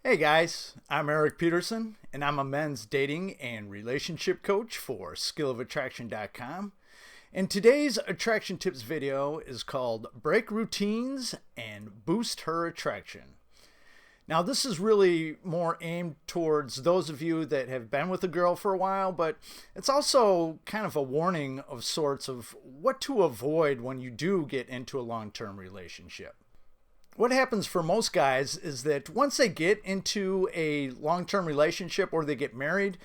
Hey guys, I'm Erik Peterson, and I'm a men's dating and relationship coach for skillofattraction.com. And today's attraction tips video is called Break Routines and Boost Her Attraction. Now, this is really more aimed towards those of you that have been with a girl for a while, but it's also kind of a warning of sorts of what to avoid when you do get into a long-term relationship. What happens for most guys is that once they get into a long-term relationship or they get married,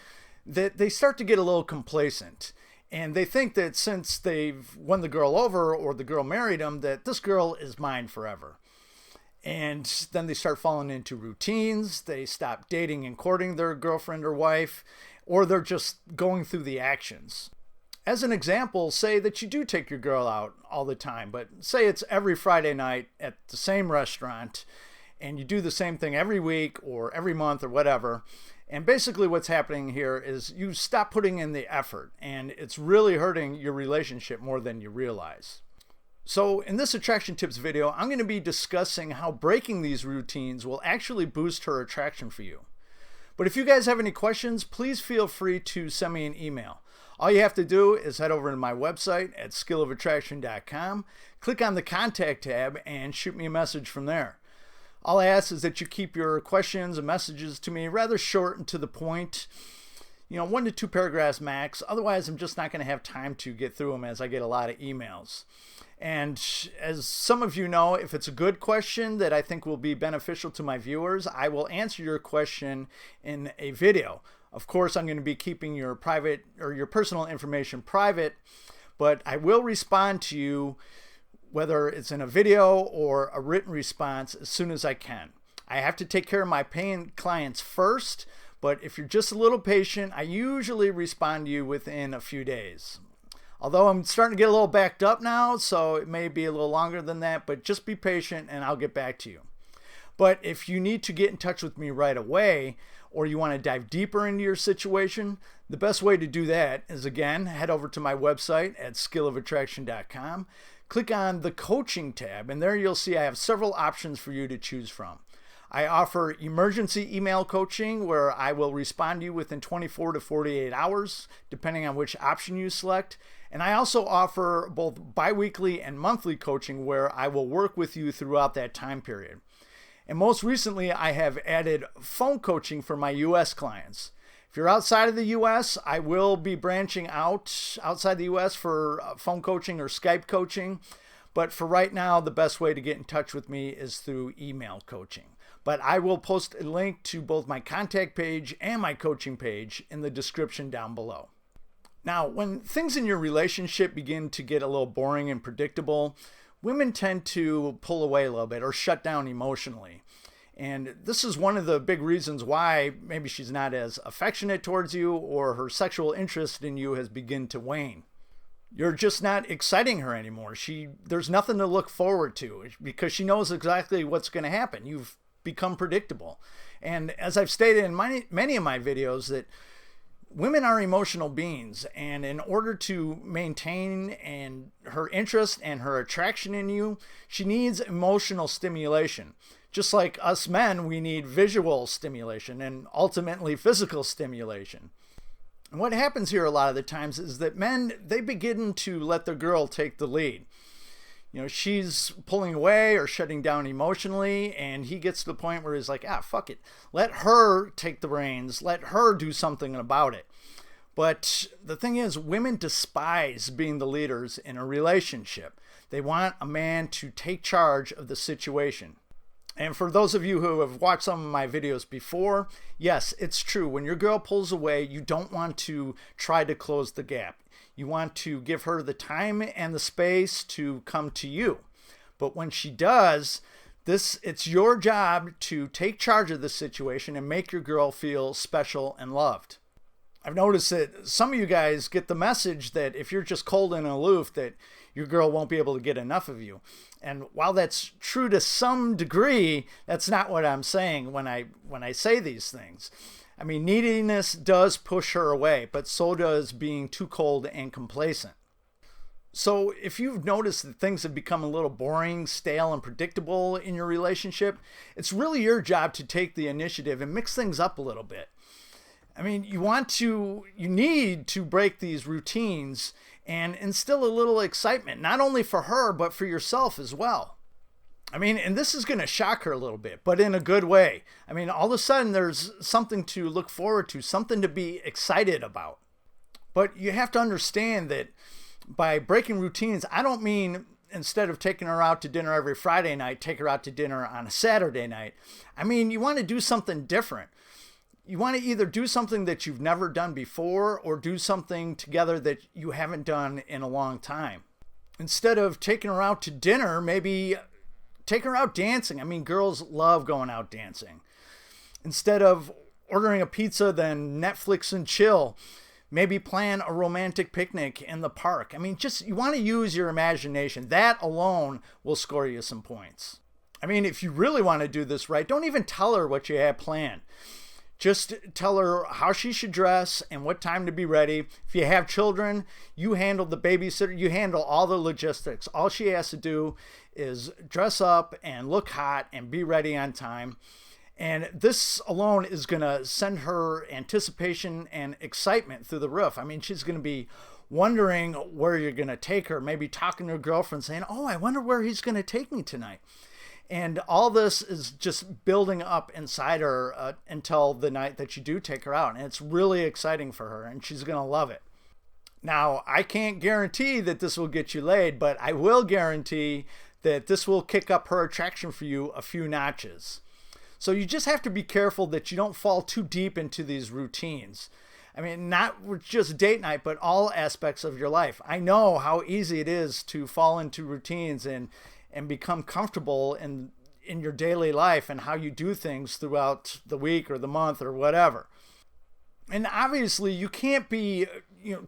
that they start to get a little complacent. And they think that since they've won the girl over or the girl married them, that this girl is mine forever. And then they start falling into routines. They stop dating and courting their girlfriend or wife, or they're just going through the actions. As an example, say that you do take your girl out all the time, but say it's every Friday night at the same restaurant and you do the same thing every week or every month or whatever. And basically what's happening here is you stop putting in the effort and it's really hurting your relationship more than you realize. So in this attraction tips video, I'm going to be discussing how breaking these routines will actually boost her attraction for you. But if you guys have any questions, please feel free to send me an email. All you have to do is head over to my website at skillofattraction.com, click on the contact tab and shoot me a message from there. All I ask is that you keep your questions and messages to me rather short and to the point, 1 to 2 paragraphs max. Otherwise, I'm just not going to have time to get through them as I get a lot of emails. And as some of you know, if it's a good question that I think will be beneficial to my viewers, I will answer your question in a video. Of course, I'm going to be keeping your private or your personal information private, but I will respond to you whether it's in a video or a written response as soon as I can. I have to take care of my paying clients first, but if you're just a little patient, I usually respond to you within a few days. Although I'm starting to get a little backed up now, so it may be a little longer than that, but just be patient and I'll get back to you. But if you need to get in touch with me right away, or you want to dive deeper into your situation, the best way to do that is, again, head over to my website at skillofattraction.com, click on the coaching tab, and there you'll see I have several options for you to choose from. I offer emergency email coaching where I will respond to you within 24 to 48 hours, depending on which option you select. And I also offer both biweekly and monthly coaching where I will work with you throughout that time period. And most recently, I have added phone coaching for my U.S. clients. If you're outside of the U.S., I will be branching out outside the U.S. for phone coaching or Skype coaching. But for right now, the best way to get in touch with me is through email coaching. But I will post a link to both my contact page and my coaching page in the description down below. Now, when things in your relationship begin to get a little boring and predictable, women tend to pull away a little bit or shut down emotionally. And this is one of the big reasons why maybe she's not as affectionate towards you or her sexual interest in you has begun to wane. You're just not exciting her anymore. There's nothing to look forward to because she knows exactly what's going to happen. You've become predictable. And as I've stated in many of my videos, that women are emotional beings, and in order to maintain her interest and her attraction in you, she needs emotional stimulation. Just like us men, we need visual stimulation and ultimately physical stimulation. And what happens here a lot of the times is that men, they begin to let their girl take the lead. She's pulling away or shutting down emotionally, and he gets to the point where he's like, fuck it. Let her take the reins. Let her do something about it. But the thing is, women despise being the leaders in a relationship. They want a man to take charge of the situation. And for those of you who have watched some of my videos before, yes, it's true. When your girl pulls away, you don't want to try to close the gap. You want to give her the time and the space to come to you. But when she does, it's your job to take charge of the situation and make your girl feel special and loved. I've noticed that some of you guys get the message that if you're just cold and aloof, that your girl won't be able to get enough of you. And while that's true to some degree, that's not what I'm saying when I say these things. I mean, neediness does push her away, but so does being too cold and complacent. So if you've noticed that things have become a little boring, stale, and predictable in your relationship, it's really your job to take the initiative and mix things up a little bit. I mean, you need to break these routines and instill a little excitement, not only for her, but for yourself as well. I mean, and this is going to shock her a little bit, but in a good way. I mean, all of a sudden there's something to look forward to, something to be excited about. But you have to understand that by breaking routines, I don't mean instead of taking her out to dinner every Friday night, take her out to dinner on a Saturday night. I mean, you want to do something different. You want to either do something that you've never done before or do something together that you haven't done in a long time. Instead of taking her out to dinner, maybe take her out dancing. I mean, girls love going out dancing. Instead of ordering a pizza, then Netflix and chill. Maybe plan a romantic picnic in the park. I mean, you want to use your imagination. That alone will score you some points. I mean, if you really want to do this right, don't even tell her what you have planned. Just tell her how she should dress and what time to be ready. If you have children, you handle the babysitter, you handle all the logistics. All she has to do is dress up and look hot and be ready on time. And this alone is going to send her anticipation and excitement through the roof. I mean, she's going to be wondering where you're going to take her, maybe talking to her girlfriend saying, oh, I wonder where he's going to take me tonight. And all this is just building up inside her until the night that you do take her out. And it's really exciting for her and she's going to love it. Now, I can't guarantee that this will get you laid, but I will guarantee that this will kick up her attraction for you a few notches. So you just have to be careful that you don't fall too deep into these routines. I mean, not just date night, but all aspects of your life. I know how easy it is to fall into routines and become comfortable in your daily life and how you do things throughout the week or the month or whatever. And obviously you can't be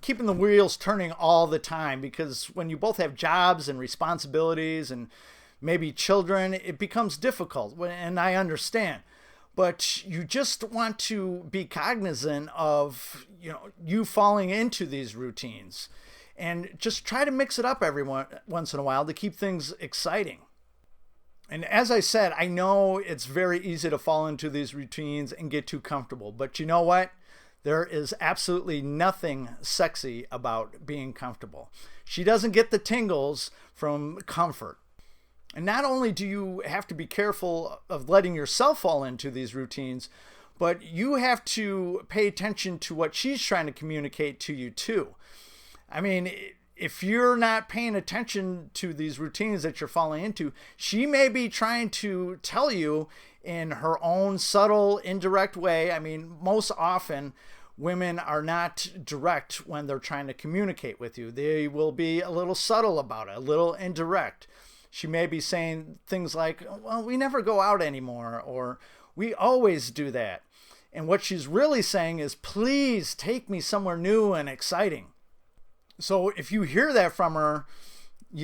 keeping the wheels turning all the time, because when you both have jobs and responsibilities and maybe children, it becomes difficult, and I understand. But you just want to be cognizant of you falling into these routines, and just try to mix it up every once in a while to keep things exciting. And as I said, I know it's very easy to fall into these routines and get too comfortable, but you know what? There is absolutely nothing sexy about being comfortable. She doesn't get the tingles from comfort. And not only do you have to be careful of letting yourself fall into these routines, but you have to pay attention to what she's trying to communicate to you too. I mean, if you're not paying attention to these routines that you're falling into, she may be trying to tell you in her own subtle, indirect way. I mean, most often women are not direct when they're trying to communicate with you. They will be a little subtle about it, a little indirect. She may be saying things like, well, we never go out anymore, or we always do that. And what she's really saying is, please take me somewhere new and exciting. So if you hear that from her,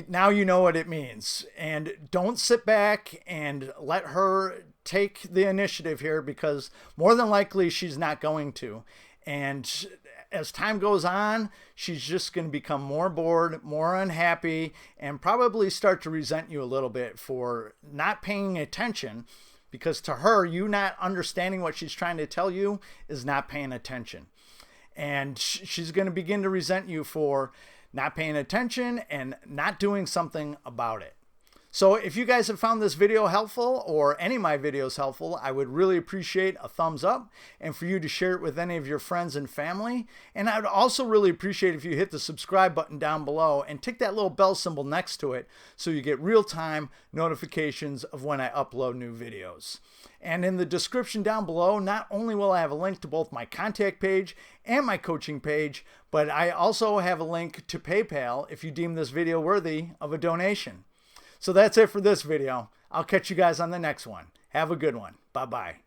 now you know what it means. And don't sit back and let her take the initiative here, because more than likely she's not going to. And as time goes on, she's just going to become more bored, more unhappy, and probably start to resent you a little bit for not paying attention, because to her, you not understanding what she's trying to tell you is not paying attention. And she's going to begin to resent you for not paying attention and not doing something about it. So if you guys have found this video helpful, or any of my videos helpful, I would really appreciate a thumbs up, and for you to share it with any of your friends and family. And I would also really appreciate if you hit the subscribe button down below and tick that little bell symbol next to it, so you get real-time notifications of when I upload new videos. And in the description down below, not only will I have a link to both my contact page and my coaching page, but I also have a link to PayPal if you deem this video worthy of a donation. So that's it for this video. I'll catch you guys on the next one. Have a good one. Bye-bye.